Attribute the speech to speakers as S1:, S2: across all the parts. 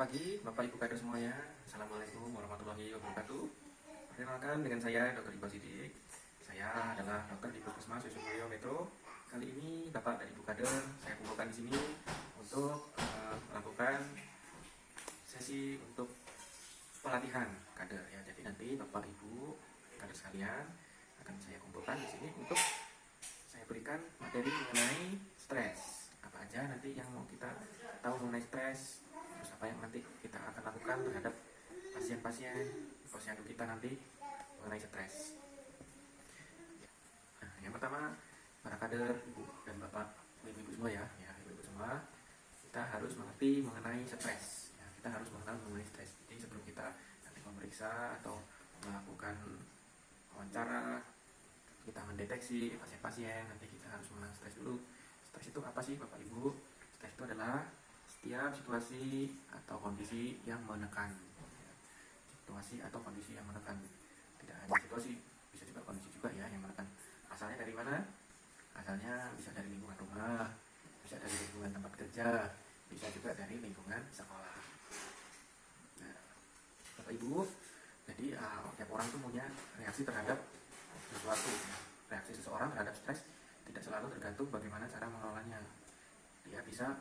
S1: pagi Bapak Ibu kader semuanya. Assalamualaikum warahmatullahi wabarakatuh. Perkenalkan dengan saya Dr. Iqbal Sidik. Saya adalah dokter di Puskesmas Susumoyo Metro. Kali ini Bapak dan Ibu kader saya kumpulkan di sini untuk melakukan sesi untuk pelatihan kader ya. Jadi nanti Bapak Ibu kader sekalian akan saya kumpulkan di sini untuk saya berikan materi mengenai stres. Apa aja nanti yang mau kita tahu mengenai stres, terus apa yang nanti kita akan lakukan terhadap pasien-pasien posyandu kita nanti mengenai stres. Nah, yang pertama, para kader ibu dan bapak, ibu-ibu semua ya, ibu-ibu semua, kita harus mengerti mengenai stres. Ya, kita harus mengenal mengenai stres. Jadi sebelum kita nanti memeriksa atau melakukan wawancara, kita mendeteksi pasien-pasien, nanti kita harus mengenal stres dulu. Stres itu apa sih Bapak Ibu? Stres itu adalah setiap situasi atau kondisi yang menekan. Situasi atau kondisi yang menekan. Tidak hanya situasi, bisa juga kondisi juga ya yang menekan. Asalnya dari mana? Asalnya bisa dari lingkungan rumah, bisa dari lingkungan tempat kerja, bisa juga dari lingkungan sekolah. Nah, Bapak Ibu, jadi tiap orang tuh punya reaksi terhadap sesuatu. Reaksi seseorang terhadap stres tidak selalu tergantung bagaimana cara mengelolanya. Dia bisa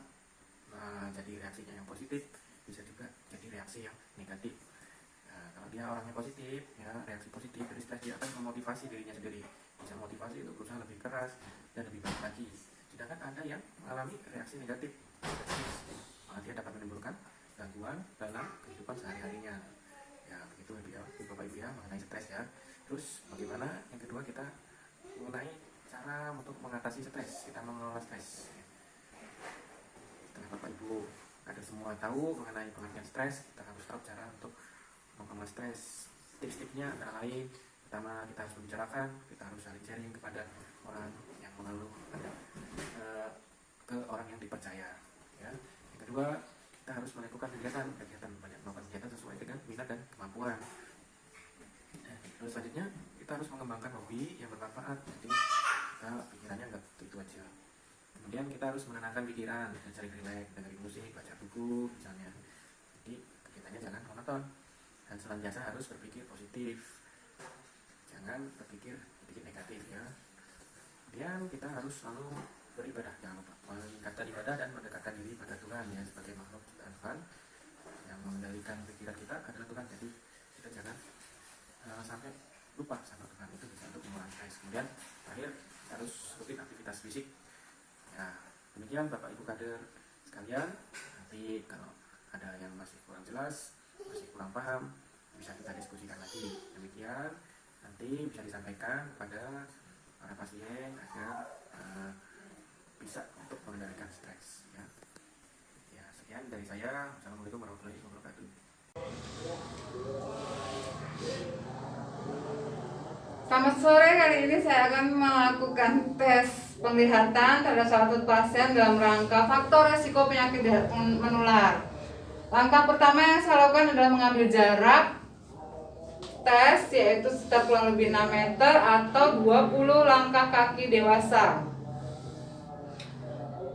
S1: jadi reaksinya yang positif, bisa juga jadi reaksi yang negatif. Nah, kalau dia orangnya positif, ya reaksi positif dari stres, dia akan memotivasi dirinya sendiri, bisa motivasi untuk berusaha lebih keras dan lebih baik lagi. Sedangkan ada yang mengalami reaksi negatif, dia dapat menimbulkan gangguan dalam kehidupan sehari-harinya. Ya begitu ya Bapak Ibu ya mengenai stres ya. Terus bagaimana yang kedua, kita mengenai cara untuk mengatasi stres, kita mengelola stres. Setelah Bapak Ibu ada semua tahu mengenai pengertian stres, kita harus tahu cara untuk mengelola stres. Tips-tipsnya antara lain, pertama kita harus membicarakan, kita harus saling sharing kepada orang yang mengeluh, ke orang yang dipercaya. Ya. Yang kedua, kita harus melakukan kegiatan banyak melakukan kegiatan sesuai dengan minat dan kemampuan. Terus selanjutnya kita harus mengembangkan hobi yang bermanfaat, jadi kita pikirannya nggak itu aja. Kemudian kita harus menenangkan pikiran dan sering rileks, dengerin musik, baca buku misalnya. Jadi kegiatannya jangan monoton dan senantiasa harus berpikir positif, jangan berpikir negatif ya. Kemudian kita harus selalu beribadah, jangan lupa meningkatkan ibadah dan mendekatkan diri pada Tuhan ya, sebagai makhluk ciptaan Tuhan. Yang mengendalikan pikiran kita adalah Tuhan, jadi kita jangan sampai lupa sama Tuhan, itu bisa untuk mengurangi stres. Kemudian terakhir, harus rutin aktivitas fisik. Ya, demikian Bapak Ibu kader sekalian. Nanti kalau ada yang masih kurang jelas, masih kurang paham, bisa kita diskusikan lagi. Demikian nanti bisa disampaikan kepada para pasien agar bisa untuk mengendalikan stres. Ya, sekian dari saya. Assalamualaikum warahmatullahi wabarakatuh.
S2: Selamat sore, kali ini saya akan melakukan tes penglihatan terhadap satu pasien dalam rangka faktor resiko penyakit menular. Langkah pertama yang saya lakukan adalah mengambil jarak tes, yaitu sekitar kurang lebih 6 meter atau 20 langkah kaki dewasa.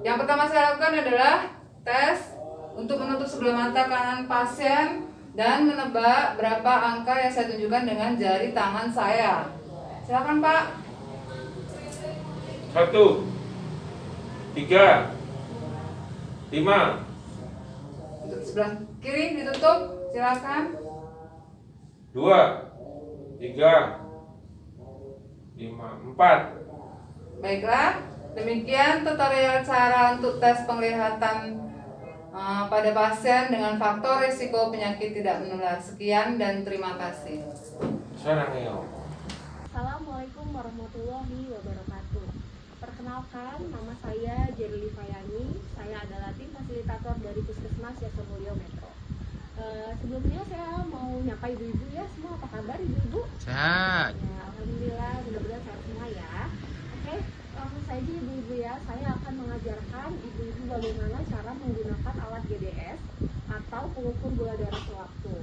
S2: Yang pertama saya lakukan adalah tes untuk menutup sebelah mata kanan pasien dan menebak berapa angka yang saya tunjukkan dengan jari tangan saya. Silakan Pak.
S3: 1, 3, 5.
S2: Untuk sebelah kiri ditutup, silakan.
S3: 2, 3, 5, 4.
S2: Baiklah, demikian tutorial cara untuk tes penglihatan pada pasien dengan faktor risiko penyakit tidak menular. Sekian dan terima kasih.
S4: Assalamualaikum warahmatullahi wabarakatuh. Perkenalkan, nama saya Jerly Fayani. Saya adalah tim fasilitator dari Puskesmas Susumoyo Metro. Sebelumnya saya mau nyapa ibu-ibu ya, semua apa kabar ibu-ibu?
S1: Sehat.
S4: Ya, alhamdulillah, mudah-mudahan sehat semua ya. Oke, langsung saja ibu-ibu ya. Saya akan mengajarkan ibu-ibu bagaimana cara menggunakan alat GDS atau pengukur gula darah sewaktu.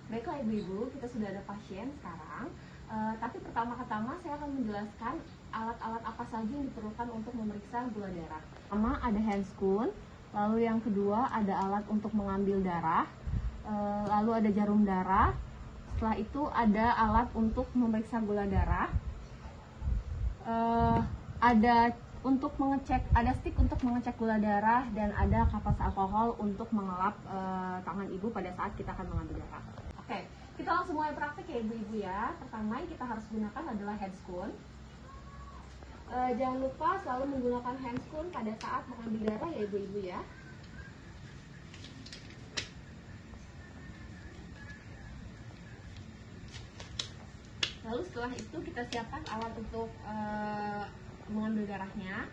S4: Baiklah ibu-ibu, kita sudah ada pasien sekarang. Tapi pertama-tama saya akan menjelaskan alat-alat apa saja yang diperlukan untuk memeriksa gula darah. Pertama ada handscoon, Lalu yang kedua ada alat untuk mengambil darah. Lalu ada jarum darah. Setelah itu ada alat untuk memeriksa gula darah. Ada untuk mengecek, ada stick untuk mengecek gula darah, dan ada kapas alkohol untuk mengelap tangan ibu pada saat kita akan mengambil darah. Oke, kita langsung mulai praktik ya ibu-ibu ya. Pertama yang kita harus gunakan adalah handscoon. Jangan lupa selalu menggunakan handscoon pada saat mengambil darah ya ibu-ibu ya. Lalu setelah itu kita siapkan alat untuk mengambil darahnya.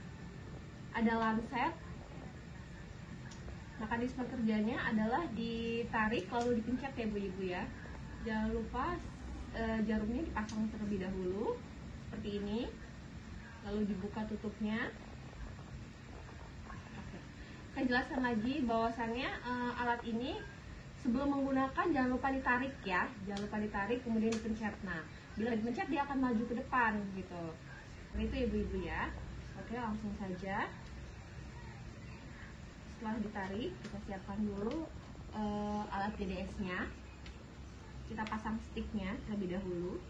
S4: Ada lancet. Mekanisme kerjanya adalah ditarik lalu dipencet ya ibu-ibu ya. Jangan lupa jarumnya dipasang terlebih dahulu seperti ini, lalu dibuka tutupnya. Oke. Saya jelaskan lagi bahwasannya alat ini sebelum menggunakan jangan lupa ditarik ya, jangan lupa ditarik kemudian dipencet. Nah, bila dipencet dia akan maju ke depan gitu. Seperti itu ibu-ibu ya. Oke, langsung saja. Setelah ditarik, kita siapkan dulu alat GDS-nya. Kita pasang sticknya terlebih dahulu.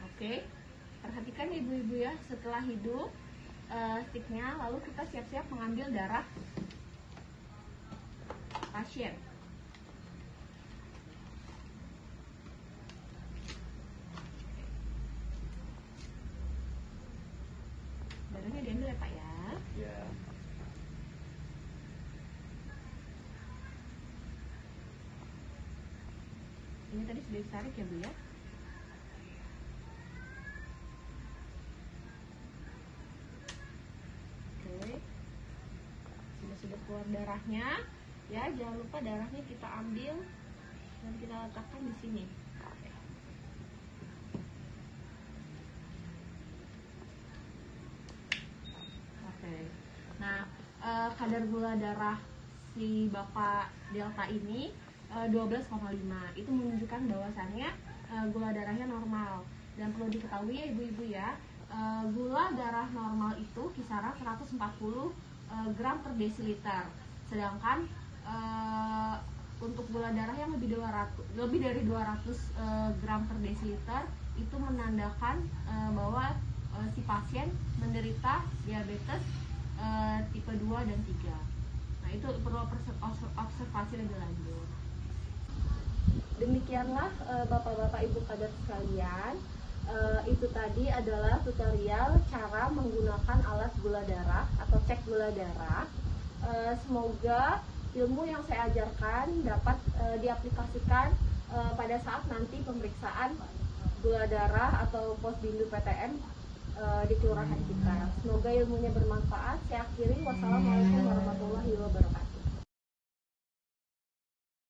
S4: Oke, perhatikan ibu-ibu ya, setelah hidup sticknya, lalu kita siap-siap mengambil darah pasien. Darahnya diambil ya Pak ya.
S1: Ya.
S4: Ini tadi sudah ditarik ya Bu ya. Oke, sudah keluar darahnya ya. Jangan lupa darahnya kita ambil dan kita letakkan di sini. Oke. Nah, kadar gula darah si Bapak Delta ini 12,5. Itu menunjukkan bahwasannya gula darahnya normal. Dan perlu diketahui ya ibu-ibu ya, gula darah normal itu kisaran 140 gram per desiliter. Sedangkan untuk gula darah yang lebih dari 200 gram per desiliter itu menandakan bahwa si pasien menderita diabetes tipe 2 dan 3. Nah, itu perlu observasi lebih lanjut. Demikianlah Bapak-bapak Ibu kader sekalian, itu tadi adalah tutorial cara menggunakan alat gula darah atau cek gula darah. Semoga ilmu yang saya ajarkan dapat diaplikasikan pada saat nanti pemeriksaan gula darah atau posbindu PTM di kelurahan kita. Semoga ilmunya bermanfaat. Saya akhiri, wassalamualaikum warahmatullahi wabarakatuh.